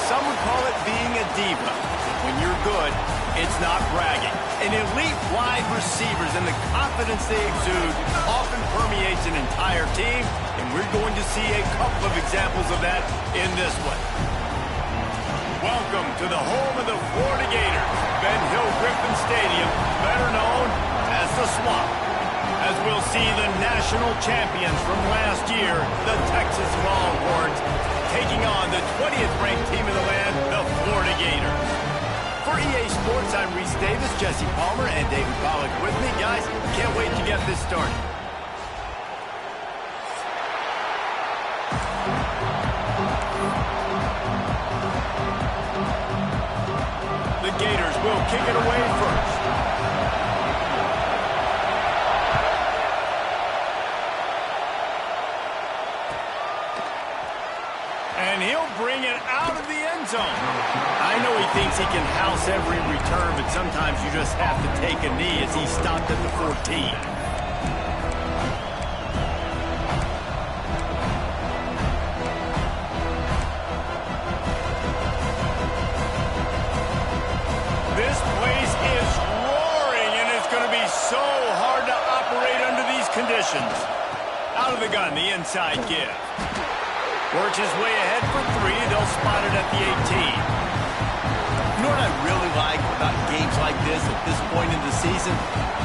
some would call it being a diva. When you're good, it's not bragging. And elite wide receivers and the confidence they exude often permeates an entire team, and we're going to see a couple of examples of that in this one. Welcome to the home of the Florida Gators, Ben Hill Griffin Stadium, better known as the Swamp, as we'll see the national champions from last year, the Texas Longhorns, taking on the 20th ranked team in the land, the Florida Gators. For EA Sports, I'm Reese Davis, Jesse Palmer, and David Pollack with me. Guys, can't wait to get this started. The Gators will kick it away first. And he'll bring it out of the end zone. I know he thinks he can house every return, but sometimes you just have to take a knee as he stopped at the 14. This place is roaring, and it's going to be so hard to operate under these conditions. Out of the gun, the inside give. Works his way ahead for three. They'll spot it at the 18. You know what I really like about games like this at this point in the season?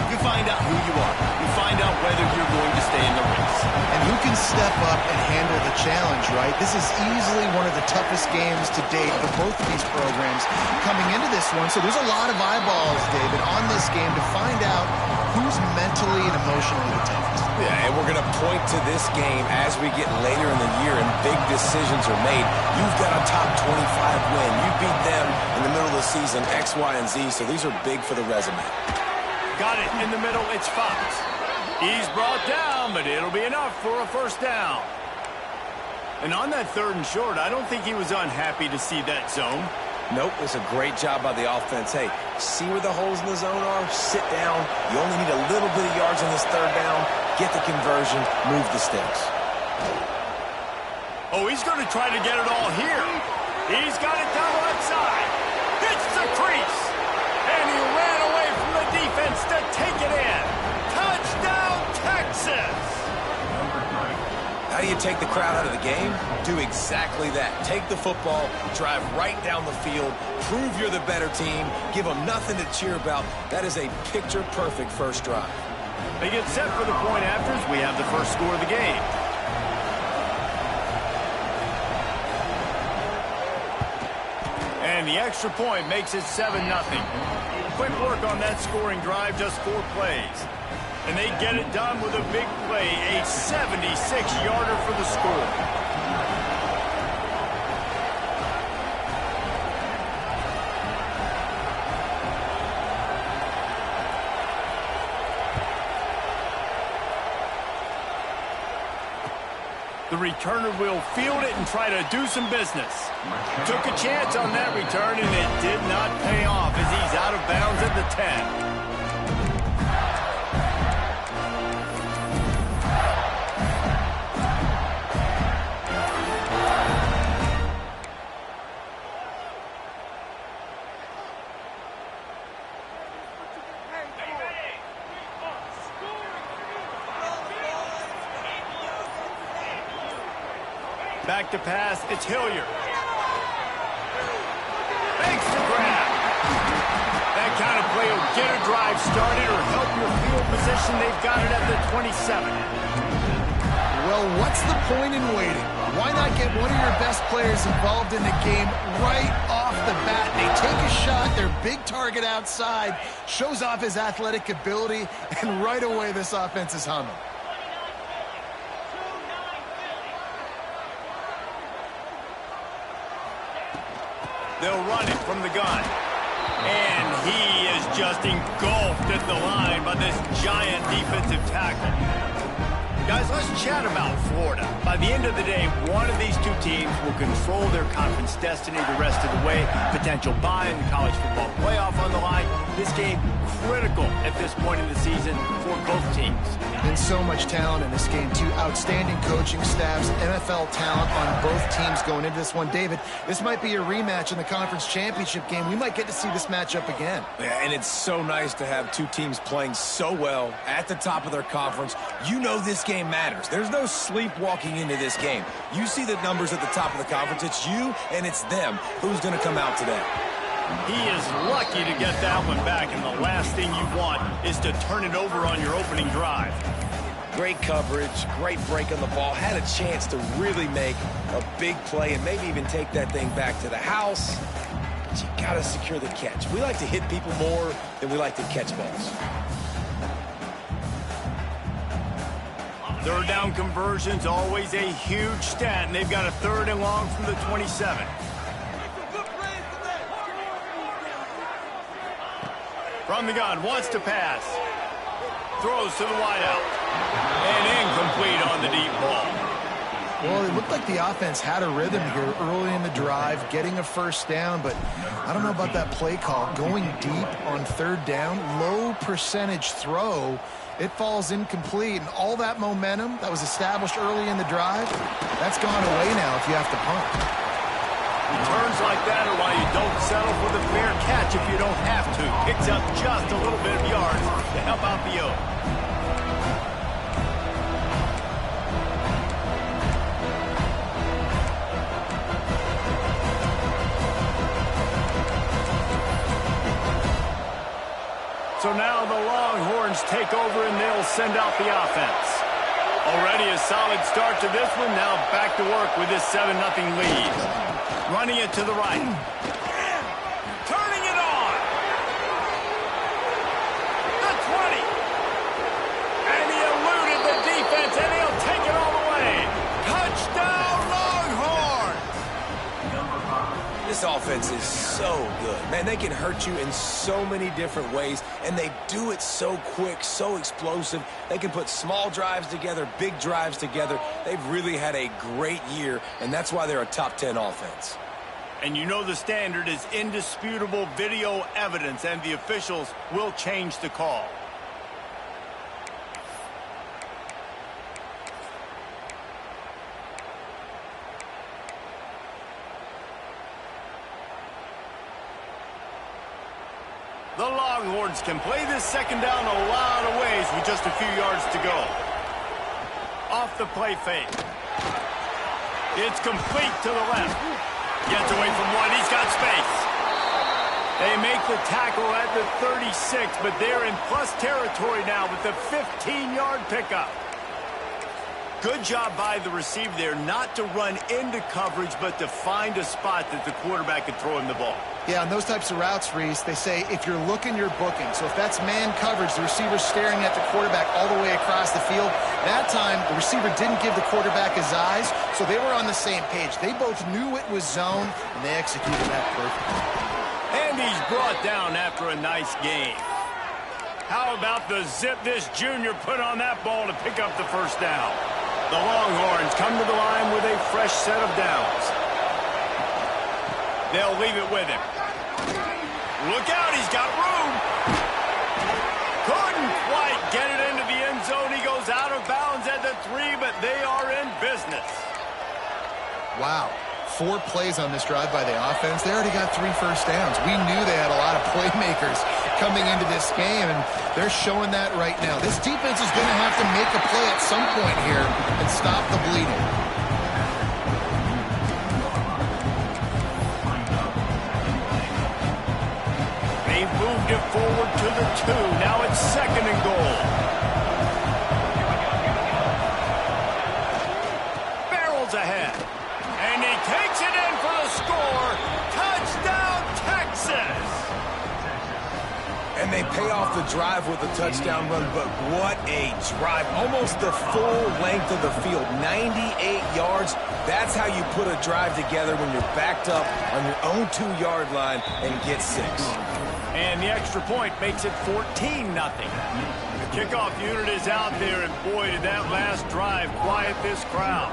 You find out who you are. You find out whether you're going to stay in the race. And who can step up and handle the challenge, right? This is easily one of the toughest games to date for both of these programs coming into this one. So there's a lot of eyeballs, David, on this game to find out who's mentally and emotionally the toughest. Yeah, and we're going to point to this game as we get later in the year and big decisions are made. You've got a top 25 win. You beat them in the middle of the season, X, Y, and Z, so these are big for the resume. Got it in the middle. It's Fox. He's brought down, but it'll be enough for a first down. And on that 3rd and short, I don't think he was unhappy to see that zone. Nope, it's a great job by the offense. Hey, see where the holes in the zone are? Sit down. You only need a little bit of yards on this 3rd down. Get the conversion. Move the sticks. Oh, he's going to try to get it all here. He's got it down the left side. Hits the crease. And he ran away from the defense to take it in. Touchdown, Texas! How do you take the crowd out of the game? Do exactly that. Take the football, drive right down the field, prove you're the better team, give them nothing to cheer about. That is a picture-perfect first drive. They get set for the point afters. We have the first score of the game. And the extra point makes it 7-0. Quick work on that scoring drive, just 4 plays. And they get it done with a big play, a 76-yarder for the score. The returner will field it and try to do some business. Took a chance on that return, and it did not pay off as he's out of bounds at the 10. Back to pass, it's Hilliard. Thanks to grab. That kind of play will get a drive started or help your field position. They've got it at the 27. Well, what's the point in waiting? Why not get one of your best players involved in the game right off the bat? They take a shot, their big target outside, shows off his athletic ability, and right away this offense is humming. They'll run it from the gun. And he is just engulfed at the line by this giant defensive tackle. Guys, let's chat about Florida. By the end of the day, one of these two teams will control their conference destiny the rest of the way. Potential bye in the college football playoff on the line. This game critical at this point in the season for both teams. And so much talent in this game, too. Outstanding coaching staffs, NFL talent on both teams going into this one. David, this might be a rematch in the conference championship game. We might get to see this matchup again. Yeah, and it's so nice to have two teams playing so well at the top of their conference. You know this game matters. There's no sleepwalking into this game. You see the numbers at the top of the conference. It's you and it's them. Who's going to come out today? He is lucky to get that one back, and the last thing you want is to turn it over on your opening drive. Great coverage, great break on the ball. Had a chance to really make a big play and maybe even take that thing back to the house. But you got to secure the catch. We like to hit people more than we like to catch balls. Third down conversion's always a huge stat, and they've got a 3rd and long from the 27. From the gun, wants to pass. Throws to the wideout. And incomplete on the deep ball. Well, it looked like the offense had a rhythm here early in the drive, getting a first down, but I don't know about that play call. Going deep on 3rd down, low percentage throw, it falls incomplete, and all that momentum that was established early in the drive, that's gone away now if you have to punt. Returns like that are why you don't settle for the fair catch if you don't have to. Picks up just a little bit of yards to help out the Oak. So now the Longhorns take over and they'll send out the offense. Already a solid start to this one. Now back to work with this 7-0 lead. Running it to the right. Turning it on. The 20. And he eluded the defense, and he'll take it all the way. Touchdown, Longhorn! This offense is so good. Man, they can hurt you in so many different ways, and they do it so quick, so explosive. They can put small drives together, big drives together. They've really had a great year, and that's why they're a top 10 offense. And you know the standard is indisputable video evidence, and the officials will change the call. The Longhorns can play this 2nd down a lot of ways with just a few yards to go. Off the play fake. It's complete to the left. Gets away from one. He's got space. They make the tackle at the 36, but they're in plus territory now with the 15-yard pickup. Good job by the receiver there not to run into coverage, but to find a spot that the quarterback could throw him the ball. Yeah, on those types of routes, Reese, they say if you're looking, you're booking. So if that's man coverage, the receiver's staring at the quarterback all the way across the field. That time, the receiver didn't give the quarterback his eyes, so they were on the same page. They both knew it was zone, and they executed that perfectly. And he's brought down after a nice game. How about the zip this junior put on that ball to pick up the first down? The Longhorns come to the line with a fresh set of downs. They'll leave it with him. Look out, he's got room. Couldn't quite get it into the end zone. He goes out of bounds at the 3, but they are in business. Wow. 4 plays on this drive by the offense. They already got 3 first downs. We knew they had a lot of playmakers coming into this game, and they're showing that right now. This defense is going to have to make a play at some point here and stop the bleeding. They've moved it forward to the 2. Now it's 2nd and goal. Barrels ahead. And he takes it in for the score. Touchdown, Texas! And they pay off the drive with a touchdown run, but what a drive. Almost the full length of the field, 98 yards. That's how you put a drive together when you're backed up on your own 2-yard line and get 6. And the extra point makes it 14-0. The kickoff unit is out there, and boy, did that last drive quiet this crowd.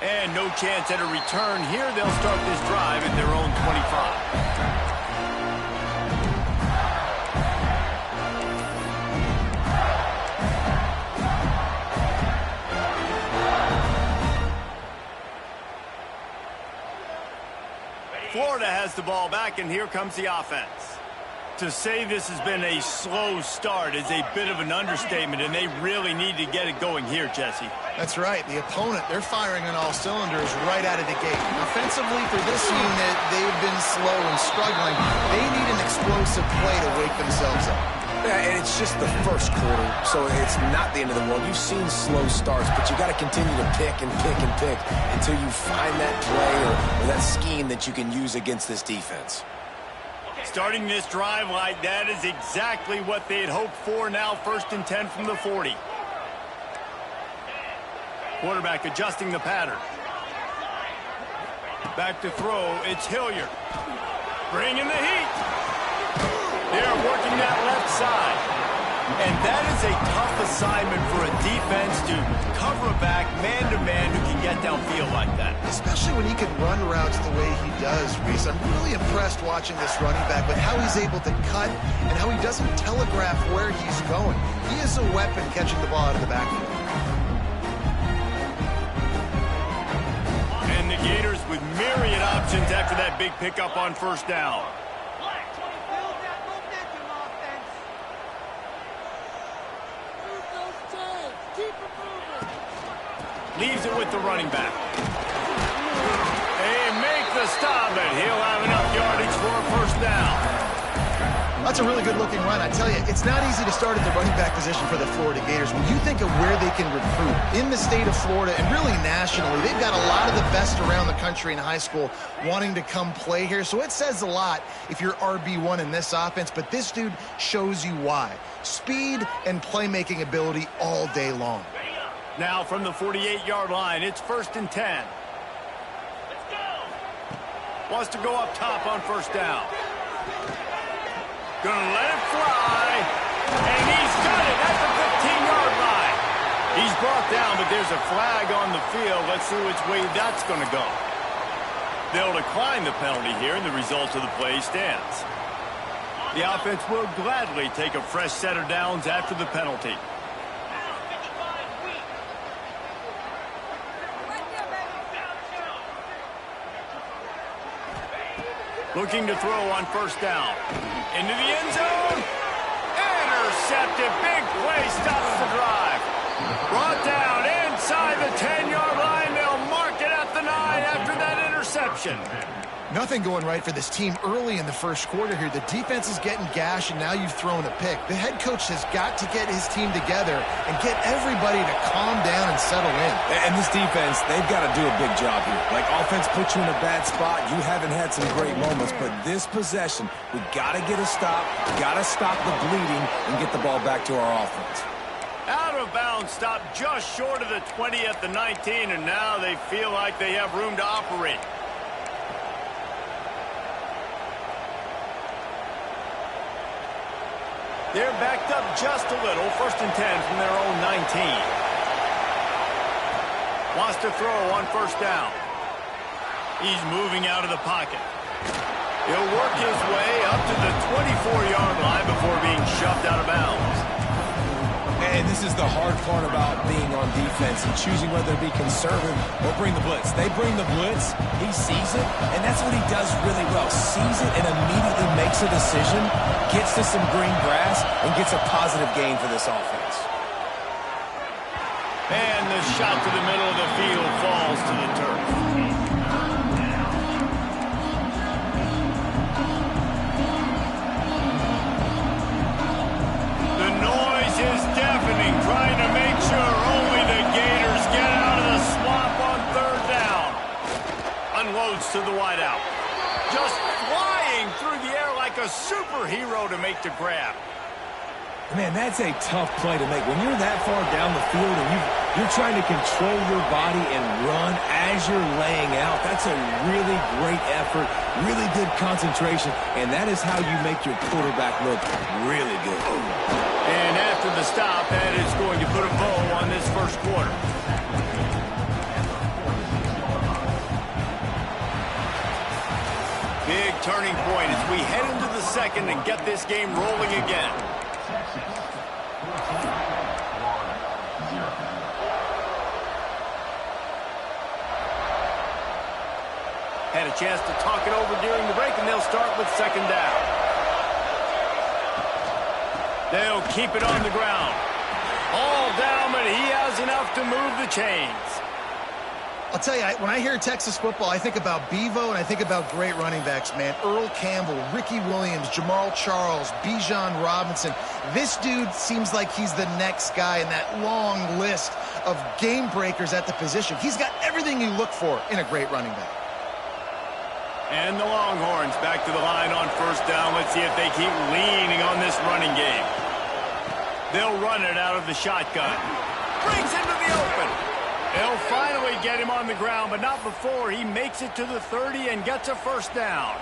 And no chance at a return here. They'll start this drive at their own 25. Florida has the ball back, and here comes the offense. To say this has been a slow start is a bit of an understatement, and they really need to get it going here, Jesse. That's right. The opponent, they're firing on all cylinders right out of the gate. Offensively, for this unit, they've been slow and struggling. They need an explosive play to wake themselves up. Yeah, and it's just the first quarter, so it's not the end of the world. You've seen slow starts, but you got to continue to pick and pick and pick until you find that play or that scheme that you can use against this defense. Starting this drive like that is exactly what they had hoped for. Now 1st and 10 from the 40. Quarterback adjusting the pattern. Back to throw, it's Hilliard. Bringing the heat. They're working that left side. And that is a tough assignment for a defense to cover a back man-to-man who can get downfield like that. Especially when he can run routes the way he does, Reese. I'm really impressed watching this running back with how he's able to cut and how he doesn't telegraph where he's going. He is a weapon catching the ball out of the backfield. And the Gators with myriad options after that big pickup on 1st down. Leaves it with the running back. They make the stop, and he'll have enough yardage for a 1st down. That's a really good-looking run. I tell you, it's not easy to start at the running back position for the Florida Gators. When you think of where they can recruit in the state of Florida and really nationally, they've got a lot of the best around the country in high school wanting to come play here. So it says a lot if you're RB1 in this offense, but this dude shows you why. Speed and playmaking ability all day long. Now from the 48-yard line, it's 1st and 10. Let's go. Wants to go up top on 1st down. Gonna let it fly. And he's got it at the 15-yard line. He's brought down, but there's a flag on the field. Let's see which way that's going to go. They'll decline the penalty here, and the result of the play stands. The offense will gladly take a fresh set of downs after the penalty. Looking to throw on 1st down. Into the end zone. Intercepted. Big play stops the drive. Brought down inside the 10-yard line. They'll mark it at the 9 after that interception. Nothing going right for this team early in the 1st quarter here. The defense is getting gashed, and now you've thrown a pick. The head coach has got to get his team together and get everybody to calm down and settle in. And this defense, they've got to do a big job here. Like, offense puts you in a bad spot. You haven't had some great moments, but this possession, we got to get a stop, got to stop the bleeding, and get the ball back to our offense. Out of bounds, stop just short of the 20 at the 19, and now they feel like they have room to operate. They're backed up just a little. 1st and 10 from their own 19. Wants to throw on 1st down. He's moving out of the pocket. He'll work his way up to the 24-yard line before being shoved out of bounds. And this is the hard part about being on defense and choosing whether to be conservative or bring the blitz. They bring the blitz, he sees it, and that's what he does really well. Sees it and immediately makes a decision, gets to some green grass, and gets a positive gain for this offense. And the shot to the middle of the field falls to the turf. The noise is deafening, trying to make sure only the Gators get out of the swamp on 3rd down. Unloads to the wideout. Just flying through the air like a superhero to make the grab. Man, that's a tough play to make. When you're that far down the field and you're trying to control your body and run as you're laying out, that's a really great effort, really good concentration, and that is how you make your quarterback look really good. And after the stop, that is going to put a bow on this 1st quarter. big turning point as we head into the second and get this game rolling again. Had a chance to talk it over during the break, and they'll start with second down. They'll keep it on the ground. All down, but he has enough to move the chains. I'll tell you, when I hear Texas football, I think about Bevo and I think about great running backs, man. Earl Campbell, Ricky Williams, Jamal Charles, Bijan Robinson. This dude seems like he's the next guy in that long list of game breakers at the position. He's got everything you look for in a great running back. And the Longhorns back to the line on first down. Let's see if they keep leaning on this running game. They'll run it out of the shotgun. Brings into the open. They'll finally get him on the ground, but not before he makes it to the 30 and gets a first down.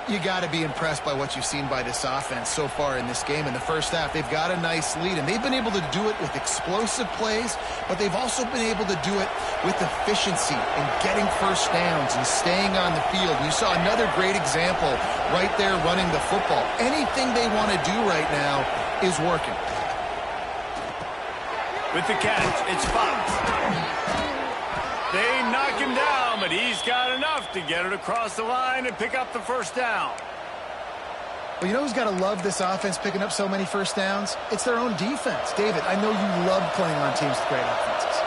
You got to be impressed by what you've seen by this offense so far in this game. In the first half, they've got a nice lead, and they've been able to do it with explosive plays, but they've also been able to do it with efficiency and getting first downs and staying on the field. You saw another great example right there running the football. Anything they want to do right now is working. With the catch, it's Fox. They knock him down, but he's got enough to get it across the line and pick up the first down. Well, you know who's got to love this offense picking up so many first downs? It's their own defense. David, I know you love playing on teams with great offenses.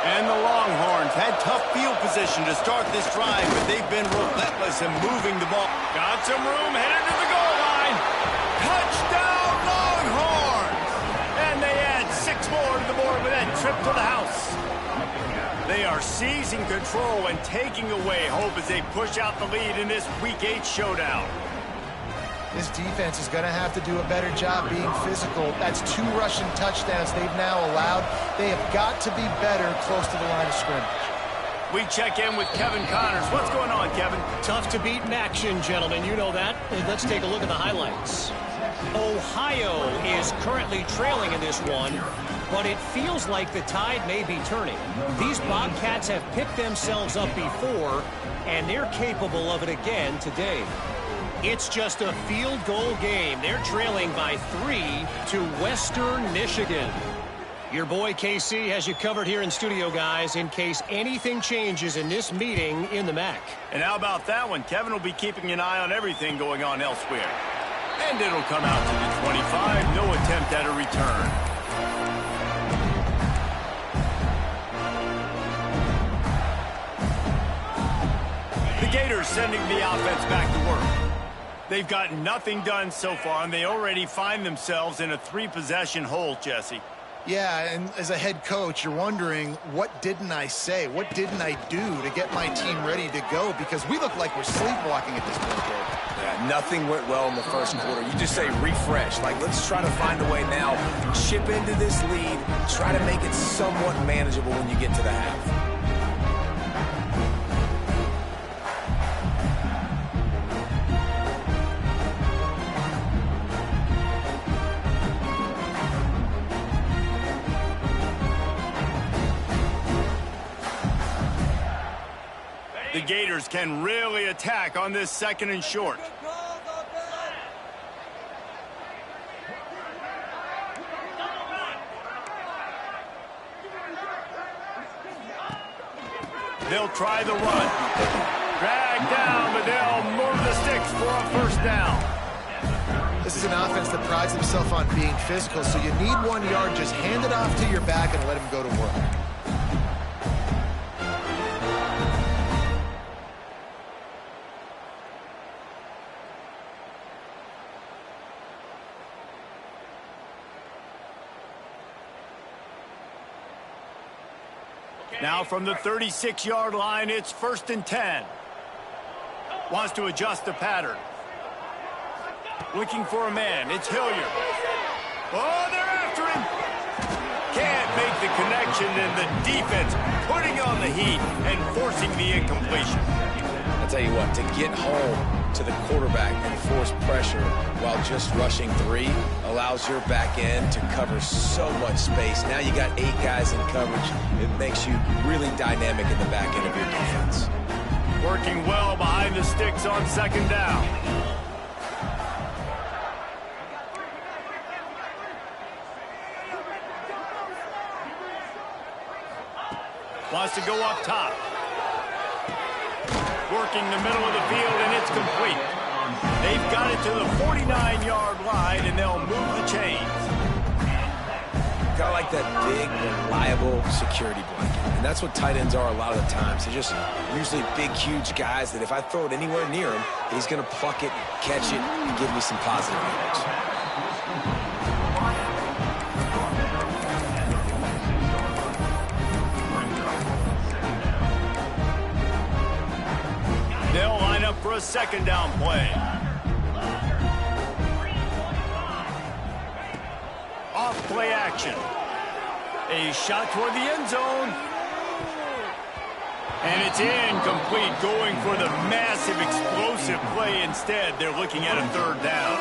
And the Longhorns had tough field position to start this drive, but they've been relentless in moving the ball. Got some room, headed to the goal line. Touchdown, Longhorns! And they add 6 more to the board with that trip to the house. They are seizing control and taking away hope as they push out the lead in this Week 8 showdown. This defense is going to have to do a better job being physical. That's 2 rushing touchdowns they've now allowed. They have got to be better close to the line of scrimmage. We check in with Kevin Connors. What's going on, Kevin? Tough to beat in action, gentlemen. You know that. Let's take a look at the highlights. Ohio is currently trailing in this one, but it feels like the tide may be turning. These Bobcats have picked themselves up before, and they're capable of it again today. It's just a field goal game. They're trailing by 3 to Western Michigan. Your boy KC has you covered here in studio, guys, in case anything changes in this meeting in the MAC. And how about that one? Kevin will be keeping an eye on everything going on elsewhere. And it'll come out to the 25. No attempt at a return. The Gators sending the offense back to work. They've gotten nothing done so far, and they already find themselves in a 3-possession hole, Jesse. Yeah, and as a head coach, you're wondering, what didn't I say? What didn't I do to get my team ready to go? Because we look like we're sleepwalking at this point, Dave. Yeah, nothing went well in the first quarter. You just say refresh. Like, let's try to find a way now. Chip into this lead. Try to make it somewhat manageable when you get to the half. The Gators can really attack on this 2nd and short. They'll try the run. Drag down, but they'll move the sticks for a first down. This is an offense that prides themselves on being physical, so you need 1 yard. Just hand it off to your back and let him go to work. Now from the 36-yard line, it's 1st and 10. Wants to adjust the pattern. Looking for a man. It's Hilliard. Oh, they're after him. Can't make the connection, and the defense putting on the heat and forcing the incompletion. I'll tell you what, to get home to the quarterback and force pressure while just rushing 3 allows your back end to cover so much space. Now you got 8 guys in coverage. It makes you really dynamic in the back end of your defense. Working well behind the sticks on second down. Wants to go up top. Working the middle of the field, and it's complete. They've got it to the 49-yard line, and they'll move the chains. Got like that big, reliable security blanket. And that's what tight ends are a lot of the times. They're just usually big, huge guys that if I throw it anywhere near him, he's going to pluck it, catch it, and give me some positive yards. They'll line up for a second down play. Off play action. A shot toward the end zone. And it's incomplete, going for the massive explosive play instead. They're looking at a third down.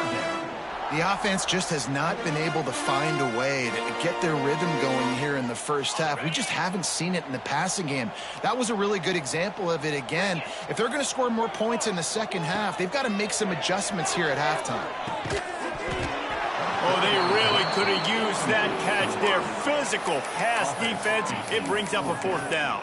The offense just has not been able to find a way to get their rhythm going here in the first half. We just haven't seen it in the passing game. That was a really good example of it again. If they're going to score more points in the second half, they've got to make some adjustments here at halftime. Oh, they really could have used that catch there. Physical pass defense. It brings up a fourth down.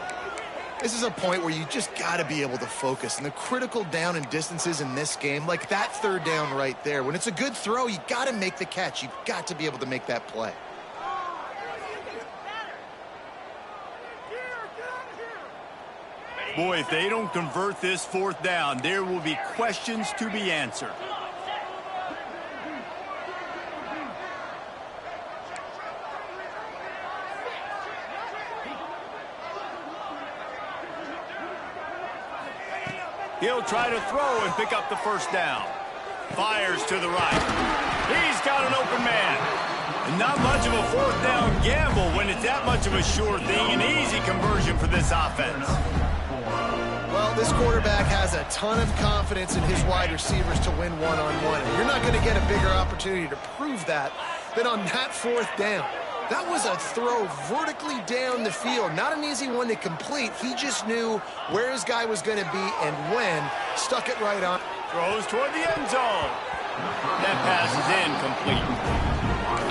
This is a point where you just got to be able to focus. And the critical down and distances in this game, like that third down right there, when it's a good throw, you got to make the catch. You've got to be able to make that play. Boy, if they don't convert this fourth down, there will be questions to be answered. He'll try to throw and pick up the first down. Fires to the right. He's got an open man. Not much of a fourth down gamble when it's that much of a sure thing. An easy conversion for this offense. Well, this quarterback has a ton of confidence in his wide receivers to win one-on-one. And you're not going to get a bigger opportunity to prove that than on that fourth down. That was a throw vertically down the field. Not an easy one to complete. He just knew where his guy was going to be and when. Stuck it right on. Throws toward the end zone. That pass is incomplete.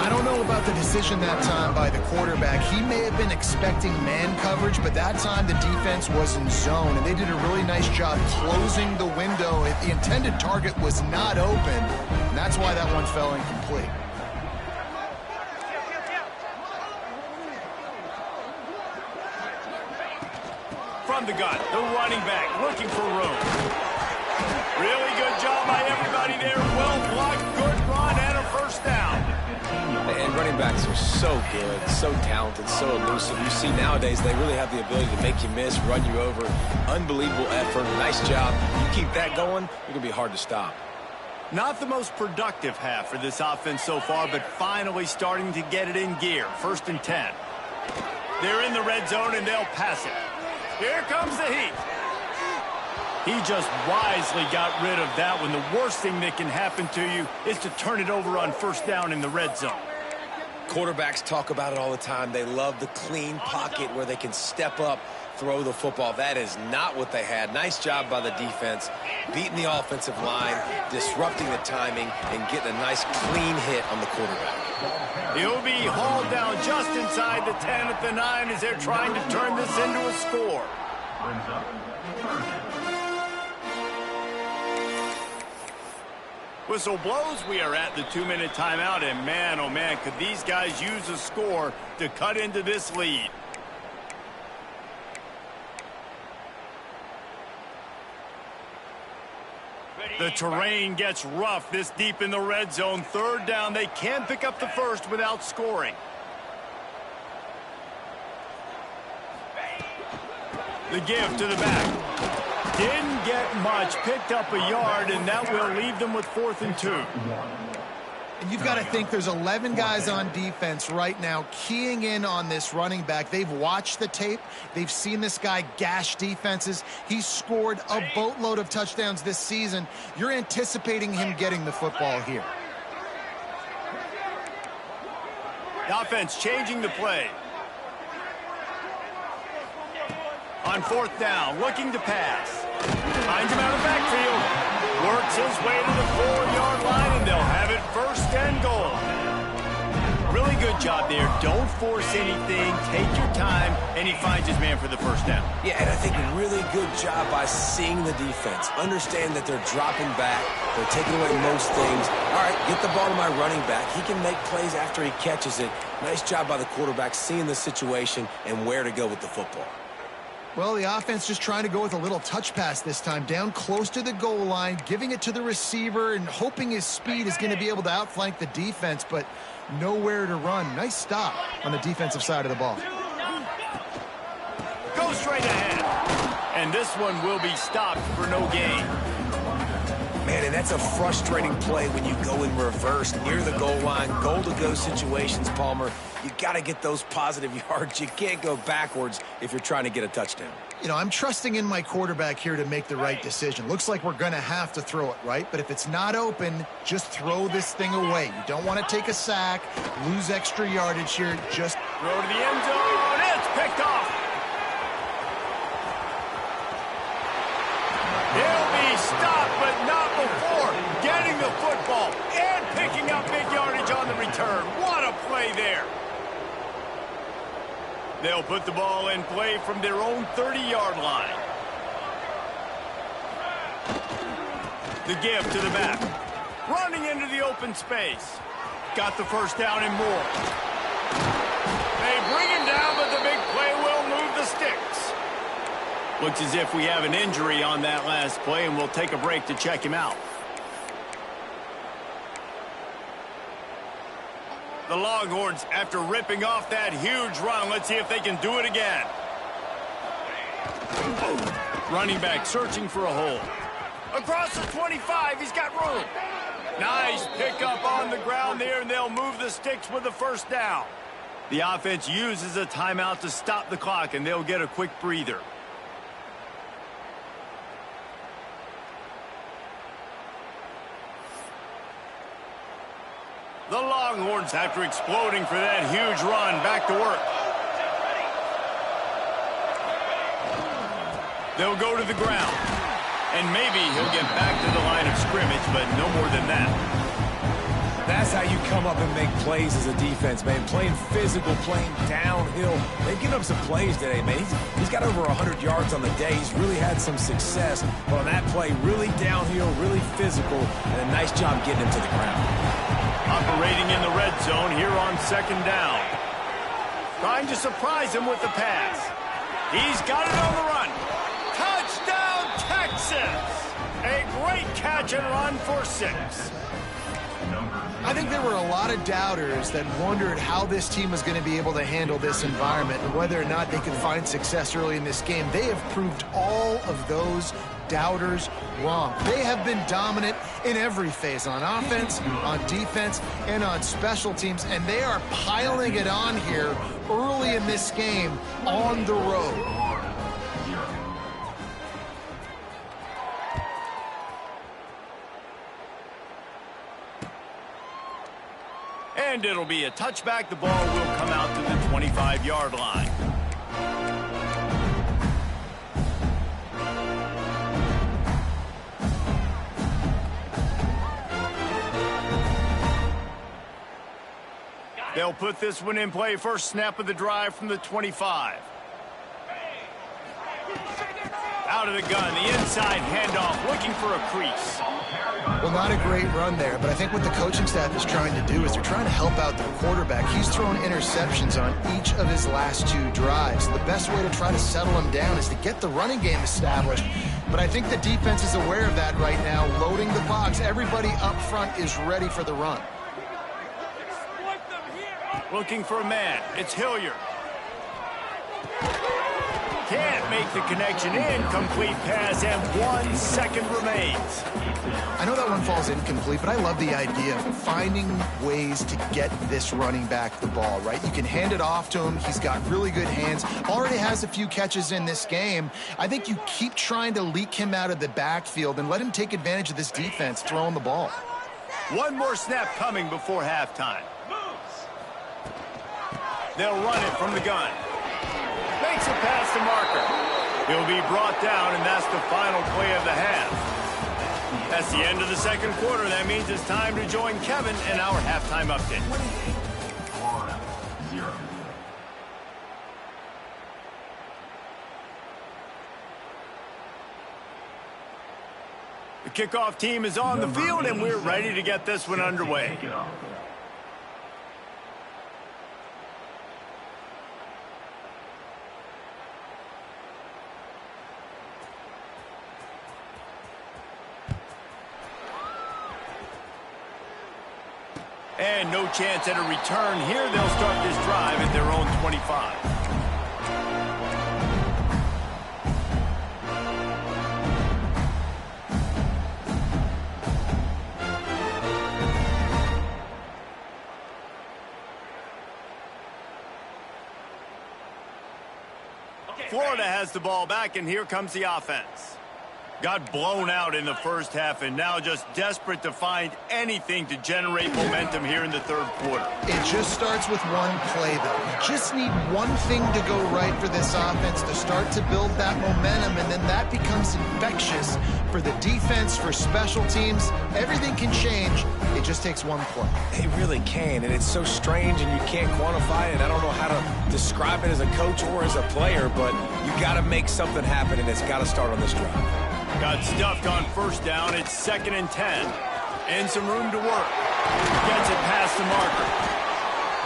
I don't know about the decision that time by the quarterback. He may have been expecting man coverage, but that time the defense was in zone, and they did a really nice job closing the window. The intended target was not open, and that's why that one fell incomplete. From the gun, the running back looking for room. Really good job by everybody there. Well blocked, good run, and a first down. And running backs are so good, so talented, so elusive. You see nowadays they really have the ability to make you miss, run you over. Unbelievable effort. Nice job. You keep that going, you're going to be hard to stop. Not the most productive half for this offense so far, but finally starting to get it in gear. 1st and 10. They're in the red zone, and they'll pass it. Here comes the heat. He just wisely got rid of that one. The worst thing that can happen to you is to turn it over on first down in the red zone. Quarterbacks talk about it all the time. They love the clean pocket where they can step up, throw the football. That is not what they had. Nice job by the defense, beating the offensive line, disrupting the timing, and getting a nice clean hit on the quarterback. He'll be hauled down just inside the 10 at the 9 as they're trying to turn this into a score. Whistle blows. We are at the 2-minute timeout, and man, oh man, could these guys use a score to cut into this lead. The terrain gets rough this deep in the red zone. 3rd down. They can pick up the first without scoring. The give to the back. Didn't get much. Picked up a yard, and that will leave them with 4th and 2. And you've got to think there's 11 guys on defense right now keying in on this running back. They've watched the tape. They've seen this guy gash defenses. He's scored a boatload of touchdowns this season. You're anticipating him getting the football here. The offense changing the play. On 4th down, looking to pass. Finds him out of backfield. works his way to the 4-yard line, and they'll have it first and goal. Really good job there. Don't force anything. Take your time, and he finds his man for the first down. Yeah, and I think a really good job by seeing the defense. Understand that they're dropping back. They're taking away most things. All right, get the ball to my running back. He can make plays after he catches it. Nice job by the quarterback seeing the situation and where to go with the football. Well, the offense just trying to go with a little touch pass this time, down close to the goal line, giving it to the receiver and hoping his speed is going to be able to outflank the defense, but nowhere to run. Nice stop on the defensive side of the ball. Go straight ahead. And this one will be stopped for no gain. Man, and that's a frustrating play when you go in reverse near the goal line, goal-to-go situations, Palmer. You got to get those positive yards. You can't go backwards if you're trying to get a touchdown. You know, I'm trusting in my quarterback here to make the right decision. Looks like we're going to have to throw it, right? But if it's not open, just throw this thing away. You don't want to take a sack, lose extra yardage here. Just throw to the end zone. It's picked off. He'll be stopped, but not before getting the football and picking up big yardage on the return. What a play there. They'll put the ball in play from their own 30-yard line. The give to the back. Running into the open space. Got the first down and more. They bring him down, but the big play will move the sticks. Looks as if we have an injury on that last play, and we'll take a break to check him out. The Longhorns, after ripping off that huge run, let's see if they can do it again. Running back searching for a hole. Across the 25, he's got room. Nice pickup on the ground there, and they'll move the sticks with the first down. The offense uses a timeout to stop the clock, and they'll get a quick breather. The Longhorns, after exploding for that huge run, back to work. They'll go to the ground. And maybe he'll get back to the line of scrimmage, but no more than that. That's how you come up and make plays as a defense, man. Playing physical, playing downhill. They've given up some plays today, man. He's got over 100 yards on the day. He's really had some success. But on that play, really downhill, really physical, and a nice job getting him to the ground. Operating in the red zone here on second down. Trying to surprise him with the pass. He's got it on the run. Touchdown, Texas! A great catch and run for 6. I think there were a lot of doubters that wondered how this team was going to be able to handle this environment and whether or not they could find success early in this game. They have proved all of those doubters wrong. They have been dominant in every phase, on offense, on defense, and on special teams, and they are piling it on here early in this game on the road. And it'll be a touchback. The ball will come out to the 25-yard line. They'll put this one in play. First snap of the drive from the 25. Out of the gun, the inside handoff, looking for a crease. Well, not a great run there, but I think what the coaching staff is trying to do is they're trying to help out the quarterback. He's thrown interceptions on each of his last 2 drives. The best way to try to settle him down is to get the running game established. But I think the defense is aware of that right now, loading the box. Everybody up front is ready for the run. Looking for a man. It's Hilliard. Can't make the connection. Incomplete pass, and 1 second remains. I know that one falls incomplete, but I love the idea of finding ways to get this running back the ball, right? You can hand it off to him. He's got really good hands. Already has a few catches in this game. I think you keep trying to leak him out of the backfield and let him take advantage of this defense throwing the ball. One more snap coming before halftime. They'll run it from the gun. Makes a pass to Marker. He'll be brought down, and that's the final play of the half. That's the end of the second quarter. That means it's time to join Kevin in our halftime update. The kickoff team is on the field, and we're ready to get this one underway. And no chance at a return here. They'll start this drive at their own 25. Florida has the ball back, and here comes the offense. Got blown out in the first half, and now just desperate to find anything to generate momentum here in the third quarter. It just starts with one play, though. You just need one thing to go right for this offense to start to build that momentum, and then that becomes infectious for the defense, for special teams. Everything can change. It just takes one play. It really can, and it's so strange, and you can't quantify it. I don't know how to describe it as a coach or as a player, but you got to make something happen, and it's got to start on this drive. Got stuffed on first down. It's 2nd and 10. And some room to work. Gets it past the marker.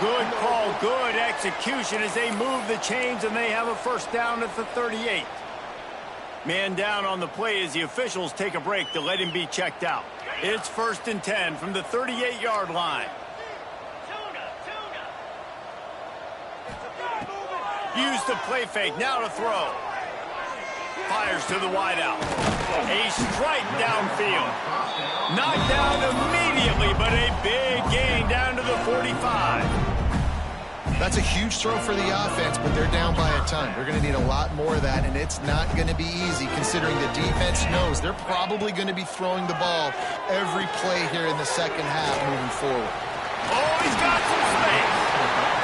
Good call, good execution as they move the chains, and they have a first down at the 38. Man down on the play as the officials take a break to let him be checked out. It's 1st and 10 from the 38-yard line. Use the play fake, now to throw. Fires to the wideout. A strike downfield. Knocked down immediately, but a big gain down to the 45. That's a huge throw for the offense, but they're down by a ton. They're going to need a lot more of that, and it's not going to be easy considering the defense knows they're probably going to be throwing the ball every play here in the second half moving forward. Oh, he's got some space.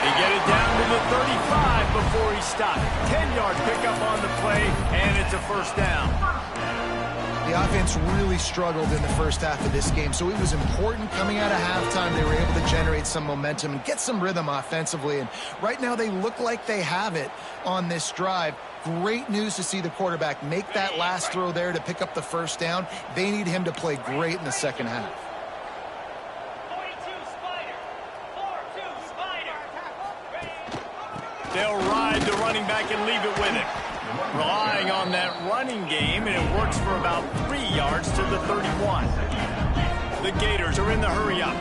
They get it down to the 35 before he stopped. 10-yard pickup on the play, and it's a first down. The offense really struggled in the first half of this game, so it was important coming out of halftime. They were able to generate some momentum and get some rhythm offensively, and right now they look like they have it on this drive. Great news to see the quarterback make that last throw there to pick up the first down. They need him to play great in the second half. They'll ride the running back and leave it with him. Relying on that running game, and it works for about 3 yards to the 31. The Gators are in the hurry-up.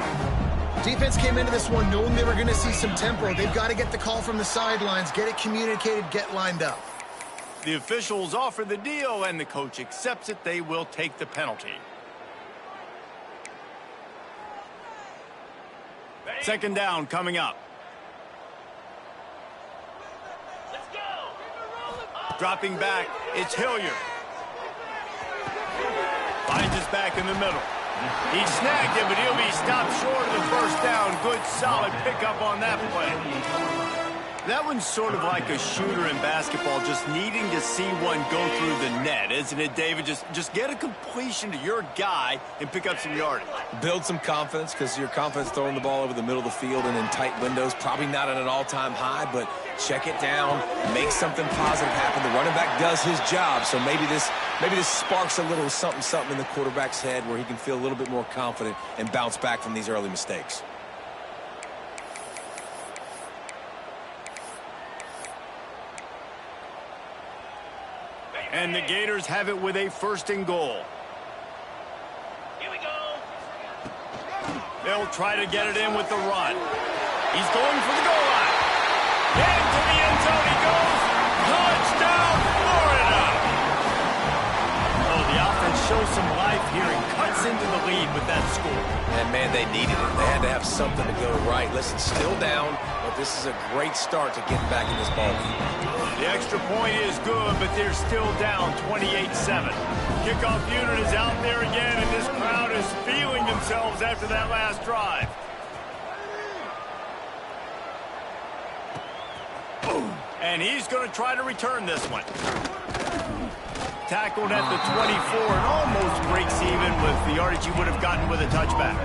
Defense came into this one knowing they were going to see some tempo. They've got to get the call from the sidelines, get it communicated, get lined up. The officials offer the deal, and the coach accepts it. They will take the penalty. 2nd down coming up. Dropping back, it's Hilliard. Finds his back in the middle. He snagged it, but he'll be stopped short of the first down. Good, solid pickup on that play. That one's sort of like a shooter in basketball, just needing to see one go through the net, isn't it, David? Just get a completion to your guy and pick up some yardage. Build some confidence, because your confidence throwing the ball over the middle of the field and in tight windows, probably not at an all-time high, but check it down, make something positive happen. The running back does his job, so maybe this sparks a little something in the quarterback's head where he can feel a little bit more confident and bounce back from these early mistakes. And the Gators have it with a 1st and goal. Here we go. They'll try to get it in with the run. He's going for the goal line. Into the end zone he goes. Touchdown, Florida. Oh, the offense shows some life here and cuts into the lead with that score. And, man, they needed it. They had to have something to go right. Listen, still down, but this is a great start to getting back in this ball game. The extra point is good, but they're still down 28-7. Kickoff unit is out there again, and this crowd is feeling themselves after that last drive. Boom. And he's going to try to return this one. Tackled at the 24 and almost breaks even with the yardage he would have gotten with a touchback.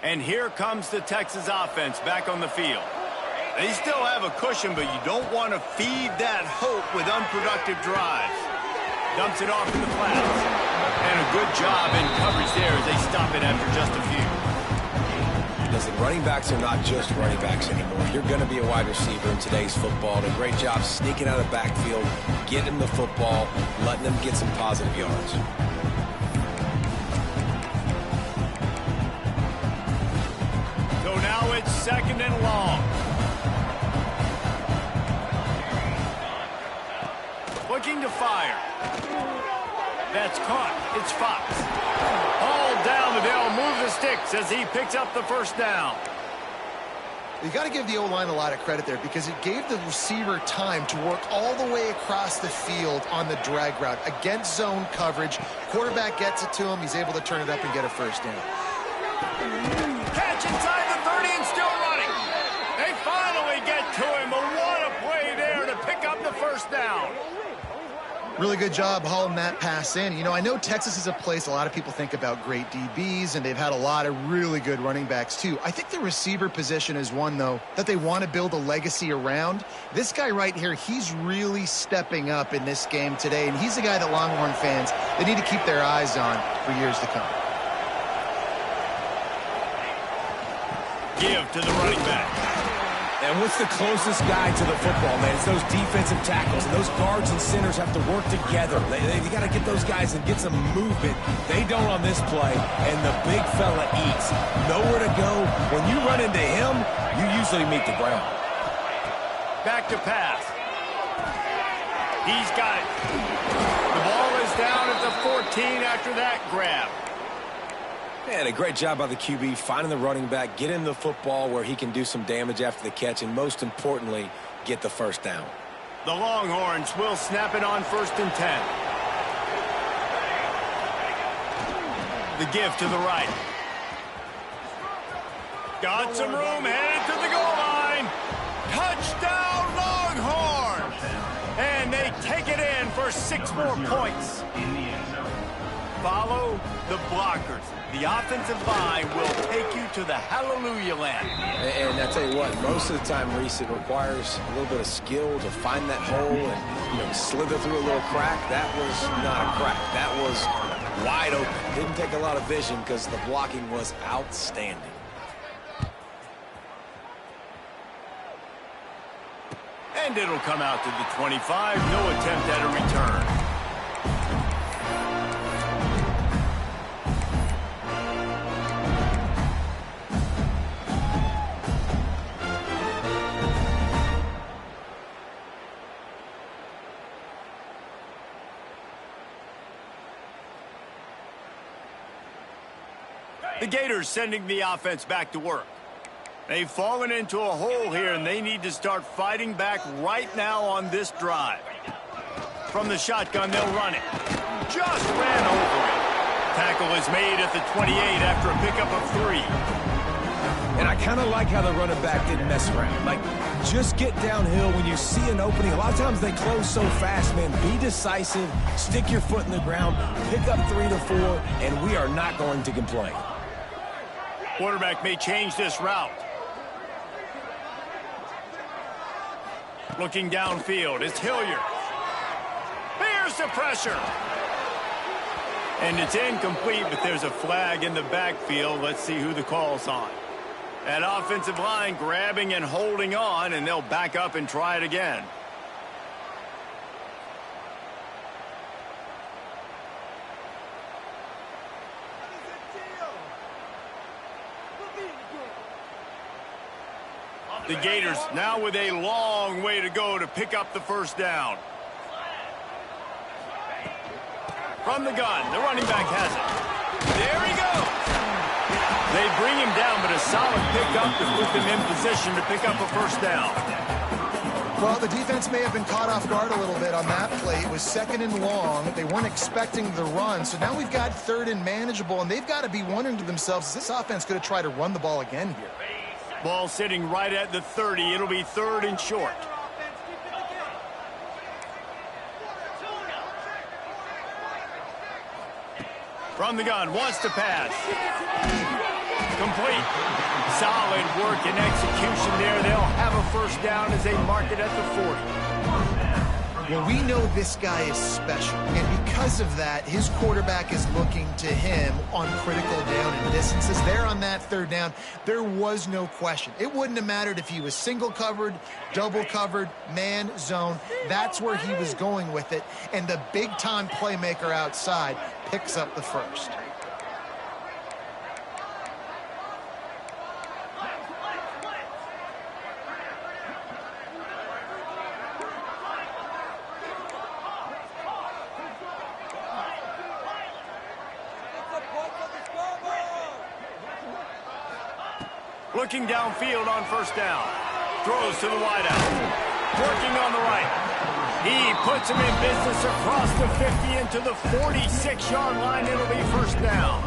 And here comes the Texas offense back on the field. They still have a cushion, but you don't want to feed that hope with unproductive drives. Dumps it off in the flats. And a good job in coverage there as they stop it after just a few. Listen, running backs are not just running backs anymore. You're going to be a wide receiver in today's football. And a great job sneaking out of the backfield, getting the football, letting them get some positive yards. Now it's 2nd and long. Looking to fire. That's caught. It's Fox. All down, but they'll move the sticks as he picks up the first down. You got to give the O-line a lot of credit there because it gave the receiver time to work all the way across the field on the drag route against zone coverage. Quarterback gets it to him. He's able to turn it up and get a first down. Catch inside the 30 and still running. They finally get to him, but what a play there to pick up the first down. Really good job hauling that pass in. You know, I know Texas is a place a lot of people think about great DBs, and they've had a lot of really good running backs too. I think the receiver position is one, though, that they want to build a legacy around. This guy right here, he's really stepping up in this game today, and he's the guy that Longhorn fans, they need to keep their eyes on for years to come. Give to the running back. And what's the closest guy to the football, man? It's those defensive tackles. And those guards and centers have to work together. You got to get those guys and get some movement. They don't on this play, and the big fella eats. Nowhere to go. When you run into him, you usually meet the ground. Back to pass. He's got it. The ball is down at the 14 after that grab. Man, a great job by the QB finding the running back, getting the football where he can do some damage after the catch, and most importantly, get the first down. The Longhorns will snap it on 1st and 10. The give to the right. Got some room, headed to the goal line. Touchdown, Longhorns! And they take it in for 6 more points. Follow the blockers. The offensive line will take you to the hallelujah land. And I tell you what, most of the time, Reese, it requires a little bit of skill to find that hole and slither through a little crack. That was not a crack. That was wide open. Didn't take a lot of vision because the blocking was outstanding. And it'll come out to the 25. No attempt at a return. The Gators sending the offense back to work. They've fallen into a hole here, and they need to start fighting back right now on this drive. From the shotgun, they'll run it. Just ran over it. Tackle is made at the 28 after a pickup of 3. And I kind of like how the running back didn't mess around. Like, just get downhill when you see an opening. A lot of times they close so fast, man. Be decisive, stick your foot in the ground, pick up 3 to 4, and we are not going to complain. Quarterback may change this route. Looking downfield, it's Hilliard. Here's the pressure. And it's incomplete, but there's a flag in the backfield. Let's see who the call's on. That offensive line grabbing and holding on, and they'll back up and try it again. The Gators now with a long way to go to pick up the first down. From the gun, the running back has it. There he goes. They bring him down, but a solid pickup to put them in position to pick up a first down. Well, the defense may have been caught off guard a little bit on that play. It was 2nd and long. They weren't expecting the run. So now we've got 3rd and manageable, and they've got to be wondering to themselves, is this offense going to try to run the ball again here? Ball sitting right at the 30. It'll be 3rd and short. From the gun, wants to pass. Complete. Solid work and execution there. They'll have a first down as they mark it at the 40. Well, we know this guy is special, and because of that, his quarterback is looking to him on critical down and distances. There on that 3rd down, there was no question. It wouldn't have mattered if he was single covered, double covered, man, zone. That's where he was going with it, and the big-time playmaker outside picks up the first. Looking downfield on first down. Throws to the wideout. Working on the right. He puts him in business across the 50 into the 46-yard line. It'll be first down.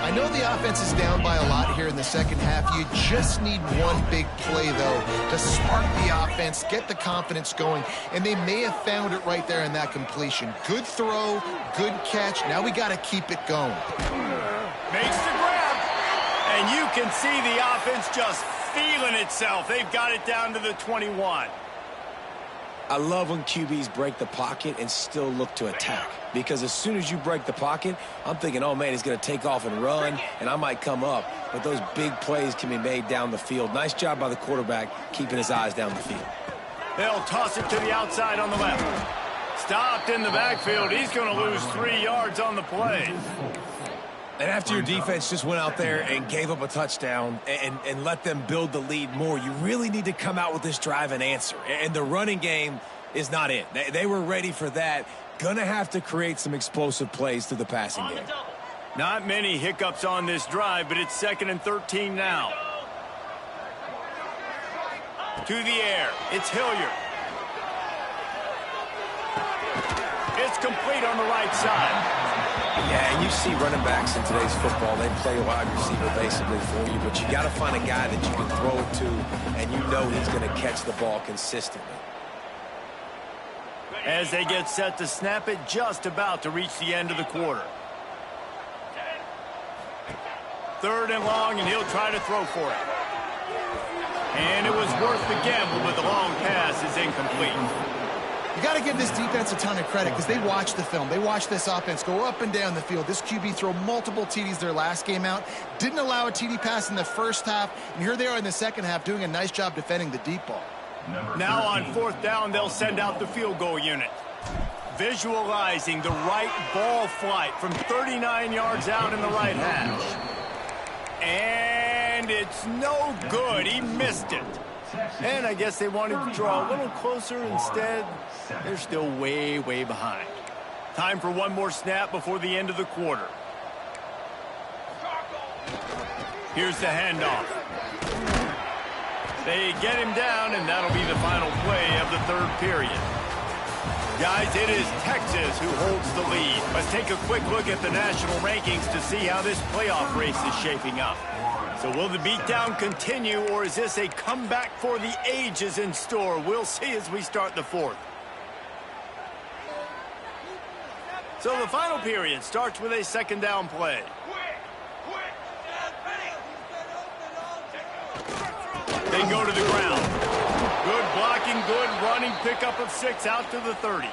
I know the offense is down by a lot here in the second half. You just need one big play, though, to spark the offense, get the confidence going, and they may have found it right there in that completion. Good throw, good catch. Now we got to keep it going. Makes the grab. And you can see the offense just feeling itself. They've got it down to the 21. I love when QBs break the pocket and still look to attack. Because as soon as you break the pocket, I'm thinking, oh, man, he's going to take off and run, and I might come up. But those big plays can be made down the field. Nice job by the quarterback keeping his eyes down the field. They'll toss it to the outside on the left. Stopped in the backfield. He's going to lose 3 yards on the play. And after your defense just went out there and gave up a touchdown and let them build the lead more, you really need to come out with this drive and answer. And the running game is not it. They were ready for that. Gonna have to create some explosive plays through the passing game. Not many hiccups on this drive, but it's 2nd and 13 now. To the air. It's Hilliard. It's complete on the right side. Yeah, and you see running backs in today's football, they play a wide receiver basically for you, but you got to find a guy that you can throw it to, and you know he's going to catch the ball consistently. As they get set to snap it, just about to reach the end of the quarter. 3rd and long, and he'll try to throw for it. And it was worth the gamble, but the long pass is incomplete. You got to give this defense a ton of credit because they watch the film. They watch this offense go up and down the field. This QB throw multiple TDs their last game out. Didn't allow a TD pass in the first half. And here they are in the second half doing a nice job defending the deep ball. Now on 4th down, they'll send out the field goal unit. Visualizing the right ball flight from 39 yards out in the right hash. And it's no good. He missed it. And I guess they wanted to draw a little closer. Instead, they're still way, way behind. Time for one more snap before the end of the quarter. Here's the handoff. They get him down, and that'll be the final play of the 3rd period. Guys, it is Texas who holds the lead. Let's take a quick look at the national rankings to see how this playoff race is shaping up. So will the beatdown continue, or is this a comeback for the ages in store? We'll see as we start the 4th. So the final period starts with a 2nd down play. They go to the ground. Good blocking, good running, pickup of 6 out to the 30.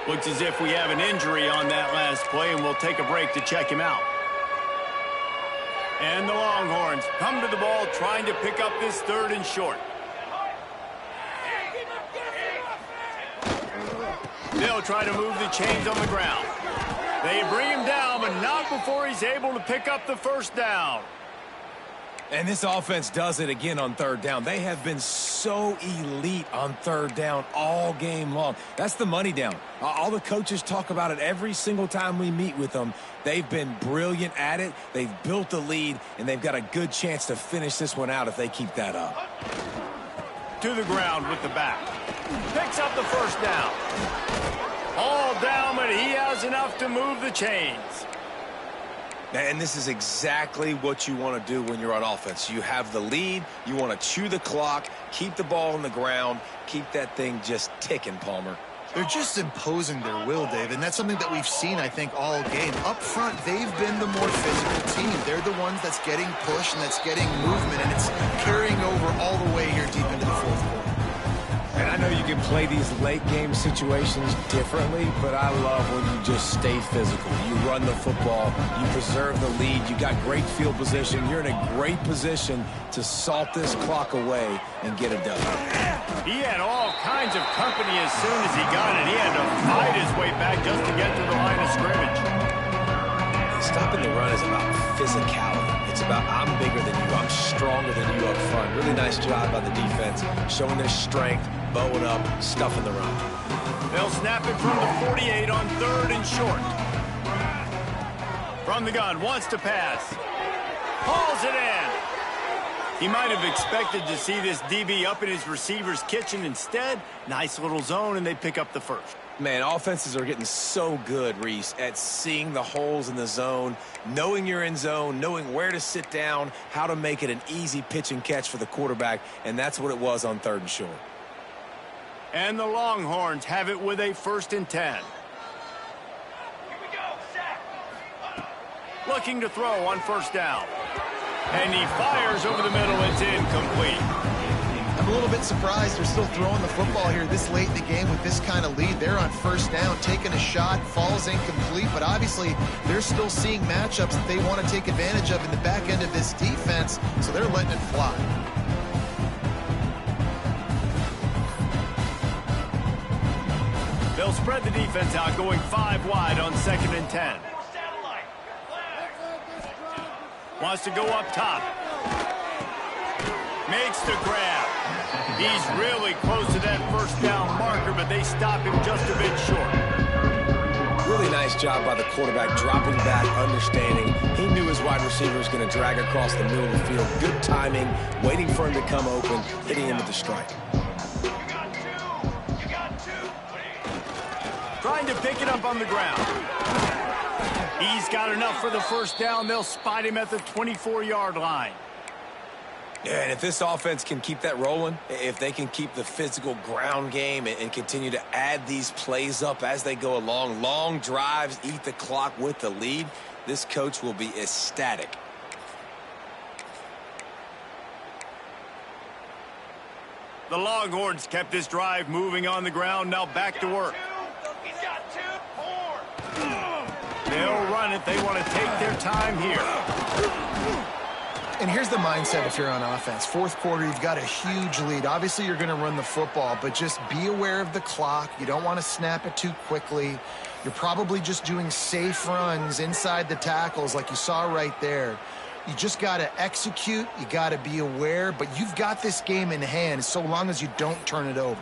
Looks as if we have an injury on that last play, and we'll take a break to check him out. And the Longhorns come to the ball trying to pick up this 3rd and short. They'll try to move the chains on the ground. They bring him down, but not before he's able to pick up the first down. And this offense does it again on 3rd down. They have been so elite on 3rd down all game long. That's the money down. All the coaches talk about it every single time we meet with them. They've been brilliant at it. They've built the lead, and they've got a good chance to finish this one out if they keep that up. To the ground with the back. Picks up the first down. All down, but he has enough to move the chains. And this is exactly what you want to do when you're on offense. You have the lead. You want to chew the clock, keep the ball on the ground, keep that thing just ticking, Palmer. They're just imposing their will, Dave, and that's something that we've seen, I think, all game. Up front, they've been the more physical team. They're the ones that's getting pushed and that's getting movement, and it's carrying over all the way here deep into the fourth quarter. And I know you can play these late-game situations differently, but I love when you just stay physical. You run the football. You preserve the lead. You got great field position. You're in a great position to salt this clock away and get it done. He had all kinds of company as soon as he got it. He had to fight his way back just to get to the line of scrimmage. Stopping the run is about physicality. It's about I'm bigger than you. I'm stronger than you up front. Really nice job by the defense, showing their strength, bowing up, stuffing the run. They'll snap it from the 48 on 3rd and short. From the gun, wants to pass. Hauls it in. He might have expected to see this DB up in his receiver's kitchen. Instead, nice little zone, and they pick up the first. Man, offenses are getting so good, Reese, at seeing the holes in the zone, knowing you're in zone, knowing where to sit down, how to make it an easy pitch and catch for the quarterback, and that's what it was on 3rd and short. And the Longhorns have it with a 1st and 10. Here we go, sack. Looking to throw on 1st down. And he fires over the middle. It's incomplete. I'm a little bit surprised they're still throwing the football here this late in the game with this kind of lead. They're on 1st down, taking a shot, falls incomplete, but obviously they're still seeing matchups that they want to take advantage of in the back end of this defense, so they're letting it fly. They'll spread the defense out, going 5 wide on 2nd and 10. Wants to go up top. Makes the grab. He's really close to that 1st down marker, but they stop him just a bit short. Really nice job by the quarterback, dropping back, understanding. He knew his wide receiver was going to drag across the middle of the field. Good timing, waiting for him to come open, hitting him with the strike. Trying to pick it up on the ground. He's got enough for the 1st down. They'll spot him at the 24-yard line. Yeah, and if this offense can keep that rolling, if they can keep the physical ground game and continue to add these plays up as they go along, long drives, eat the clock with the lead, this coach will be ecstatic. The Longhorns kept this drive moving on the ground. Now back to work. He's got 2 more. They'll run it. They want to take their time here. And here's the mindset if you're on offense. 4th quarter, you've got a huge lead. Obviously, you're going to run the football, but just be aware of the clock. You don't want to snap it too quickly. You're probably just doing safe runs inside the tackles like you saw right there. You just got to execute. You got to be aware, but you've got this game in hand so long as you don't turn it over.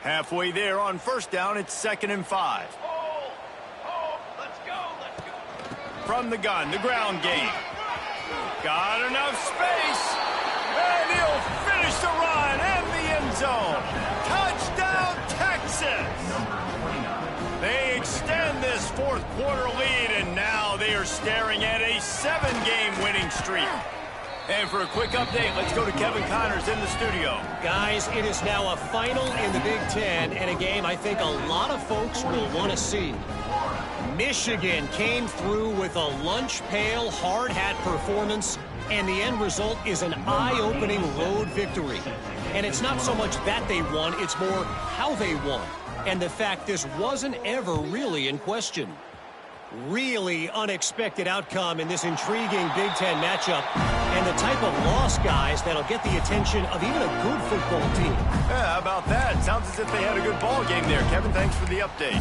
Halfway there on 1st down, it's 2nd and 5. Let's go. From the gun, the ground game. Got enough space. And he'll finish the run and the end zone. Touchdown, Texas. They extend this 4th quarter lead, and now they are staring at a 7-game winning streak. And for a quick update, let's go to Kevin Connors in the studio. Guys, it is now a final in the Big Ten, and a game I think a lot of folks will want to see. Michigan came through with a lunch pail, hard hat performance, and the end result is an eye-opening road victory. And it's not so much that they won, it's more how they won, and the fact this wasn't ever really in question. Really unexpected outcome in this intriguing Big Ten matchup, and the type of loss, guys, that'll get the attention of even a good football team. Yeah, how about that? Sounds as if they had a good ball game there. Kevin, thanks for the update.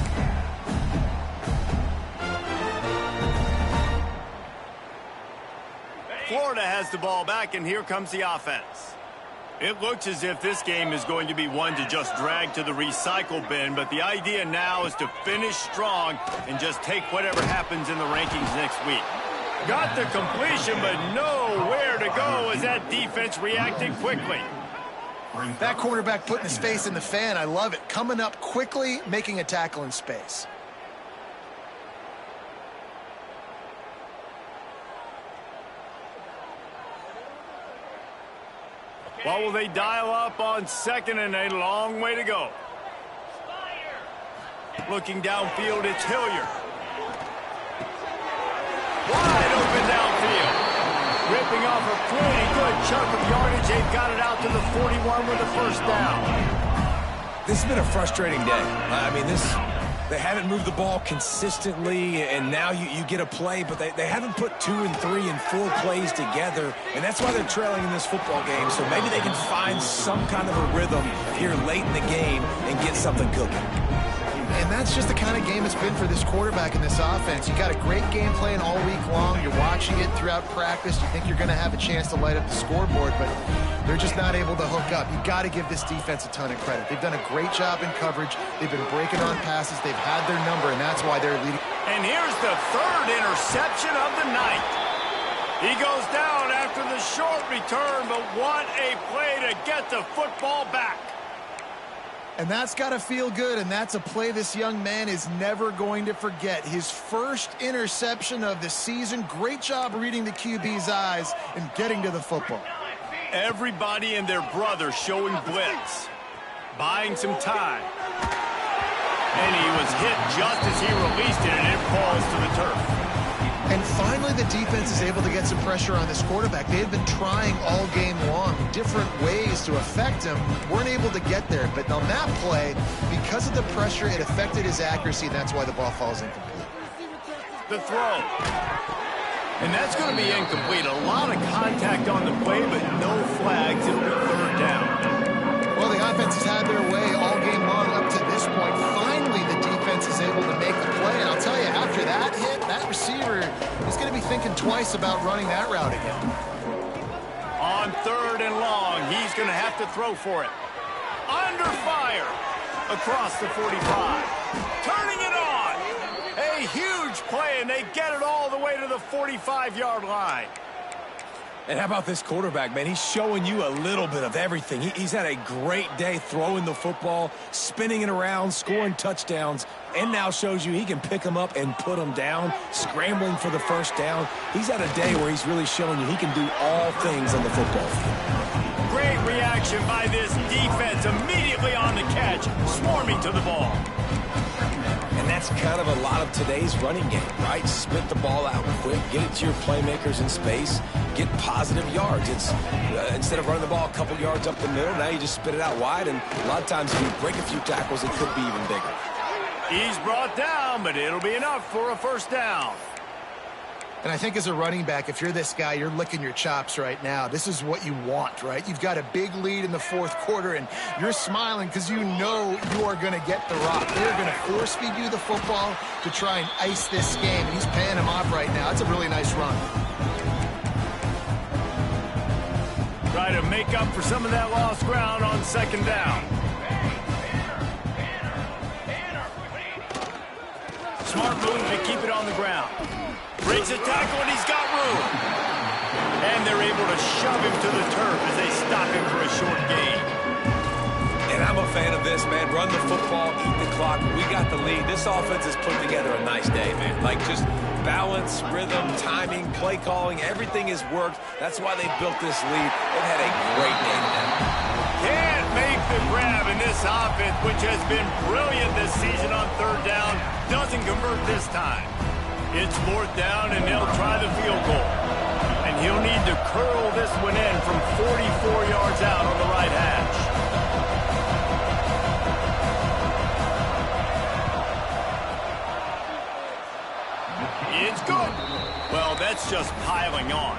Florida has the ball back, and here comes the offense. It looks as if this game is going to be one to just drag to the recycle bin, but the idea now is to finish strong and just take whatever happens in the rankings next week. Got the completion, but nowhere to go as that defense reacted quickly. That quarterback putting his face in the fan, I love it. Coming up quickly, making a tackle in space. What will they dial up on second and a long way to go? Looking downfield, it's Hilliard. Wide open downfield. Ripping off a pretty good chunk of yardage. They've got it out to the 41 with a first down. This has been a frustrating day. I mean, they haven't moved the ball consistently, and now you get a play, but they haven't put 2 and 3 and 4 plays together, and that's why they're trailing in this football game. So maybe they can find some kind of a rhythm here late in the game and get something cooking. And that's just the kind of game it's been for this quarterback in this offense. You got a great game plan all week long. You're watching it throughout practice. You think you're going to have a chance to light up the scoreboard, but they're just not able to hook up. You got to give this defense a ton of credit. They've done a great job in coverage. They've been breaking on passes. They've had their number, and that's why they're leading. And here's the third interception of the night. He goes down after the short return, but what a play to get the football back. And that's got to feel good, and that's a play this young man is never going to forget. His first interception of the season. Great job reading the QB's eyes and getting to the football. Everybody and their brother showing blitz, buying some time. And he was hit just as he released it, and it falls to the turf. And finally, the defense is able to get some pressure on this quarterback. They had been trying all game long, different ways to affect him. Weren't able to get there. But on that play, because of the pressure, it affected his accuracy, and that's why the ball falls incomplete. The throw. And that's going to be incomplete. A lot of contact on the play, but no flags. It'll be third down. Well, the offense has had their way all game long up to this point. Finally, the defense is able to make the play. And I'll tell you, after that hit, that receiver is going to be thinking twice about running that route again. On third and long, he's going to have to throw for it. Under fire across the 45. Turning it on. A huge play, and they get it all the way to the 45-yard line. And how about this quarterback, man? He's showing you a little bit of everything. He's had a great day throwing the football, spinning it around, scoring touchdowns, and now shows you he can pick them up and put them down, scrambling for the first down. He's had a day where he's really showing you he can do all things on the football field. Great reaction by this defense, immediately on the catch, swarming to the ball. And that's kind of a lot of today's running game, right? Spit the ball out quick, get it to your playmakers in space, get positive yards. It's instead of running the ball a couple yards up the middle, now you just spit it out wide, and a lot of times if you break a few tackles, it could be even bigger. He's brought down, but it'll be enough for a first down. And I think as a running back, if you're this guy, you're licking your chops right now. This is what you want, right? You've got a big lead in the fourth quarter, and you're smiling because you know you are going to get the rock. They're going to force-feed you the football to try and ice this game. And he's paying him off right now. It's a really nice run. Try to make up for some of that lost ground on second down. Smart move to keep it on the ground. Breaks a tackle, and he's got room. And they're able to shove him to the turf as they stop him for a short gain. And I'm a fan of this, man. Run the football, eat the clock. We got the lead. This offense has put together a nice day, man. Like, just balance, rhythm, timing, play calling, everything has worked. That's why they built this lead. They've had a great day today. Can't make the grab in this offense, which has been brilliant this season on third down. Doesn't convert this time. It's fourth down, and they'll try the field goal. And he'll need to curl this one in from 44 yards out on the right hash. It's good. Well, that's just piling on.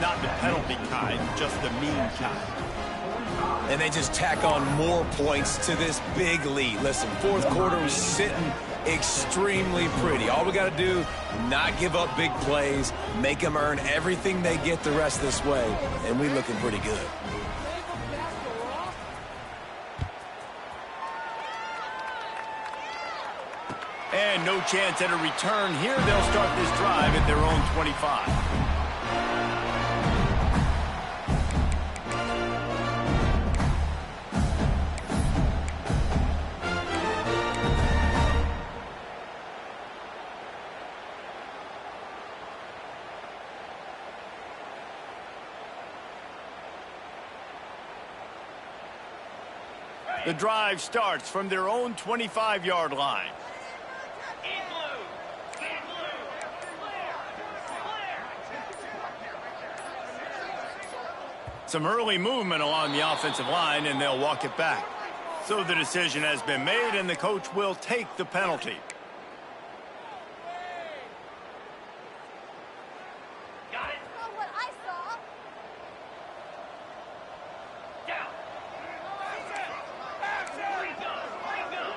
Not the penalty kind, just the mean kind. And they just tack on more points to this big lead. Listen, fourth quarter was sitting extremely pretty. All we got to do, not give up big plays, make them earn everything they get the rest of this way, and we looking pretty good. no chance at a return here. They'll start this drive at their own 25. The drive starts from their own 25-yard line. In blue. In blue. Clear. Clear. Some early movement along the offensive line, and they'll walk it back. So the decision has been made, and the coach will take the penalty. Got it. Not what I saw. Down. Bring gun. Bring gun.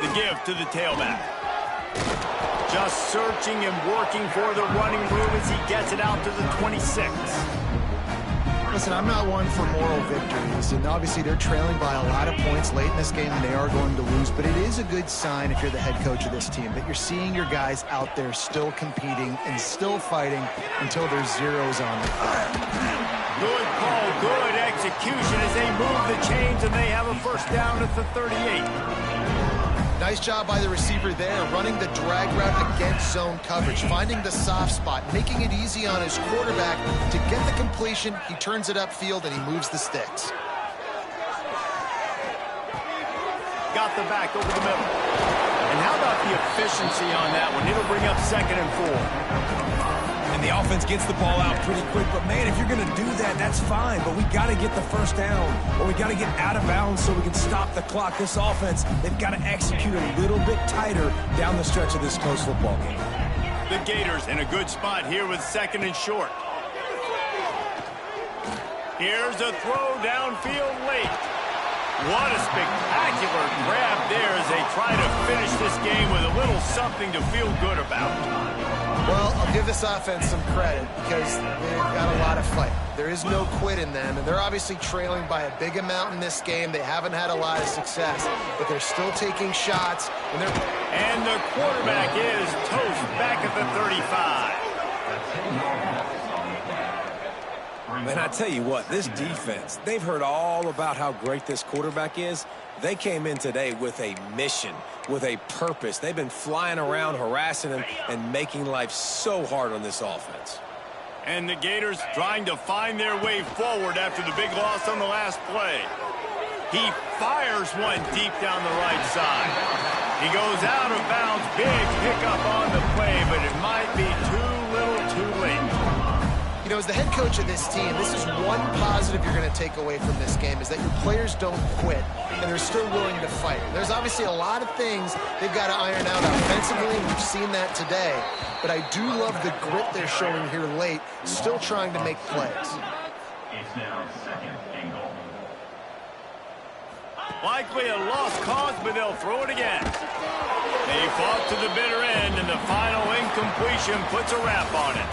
The give to the tailback. Just searching and working for the running room as he gets it out to the 26. Listen, I'm not one for moral victories, and obviously they're trailing by a lot of points late in this game, and they are going to lose, but it is a good sign if you're the head coach of this team that you're seeing your guys out there still competing and still fighting until there's zeros on the clock. Good call, good execution as they move the chains, and they have a first down at the 38. Nice job by the receiver there, running the drag route against zone coverage, finding the soft spot, making it easy on his quarterback to get the completion. He turns it upfield, and he moves the sticks. Got the back over the middle. And how about the efficiency on that one? It'll bring up 2nd and 4. And the offense gets the ball out pretty quick. But, man, if you're going to do that, that's fine. But we got to get the first down, or we got to get out of bounds so we can stop the clock. This offense, they've got to execute a little bit tighter down the stretch of this close football game. The Gators in a good spot here with 2nd and short. Here's a throw downfield late. What a spectacular grab there as they try to finish this game with a little something to feel good about. Well, I'll give this offense some credit because they've got a lot of fight. There is no quit in them, and they're obviously trailing by a big amount in this game. They haven't had a lot of success, but they're still taking shots. And the quarterback is toast back at the 35. And I tell you what, this defense, they've heard all about how great this quarterback is. They came in today with a mission, with a purpose. They've been flying around, harassing him, and making life so hard on this offense. And the Gators trying to find their way forward after the big loss on the last play. He fires one deep down the right side. He goes out of bounds. Big pickup on the play, but it might be too little too late. You know, as the head coach of this team, this is one positive you're going to take away from this game, is that your players don't quit, and they're still willing to fight. There's obviously a lot of things they've got to iron out offensively, and we've seen that today. But I do love the grit they're showing here late, still trying to make plays. It's now 2nd and goal. Likely a lost cause, but they'll throw it again. They fought to the bitter end, and the final incompletion puts a wrap on it.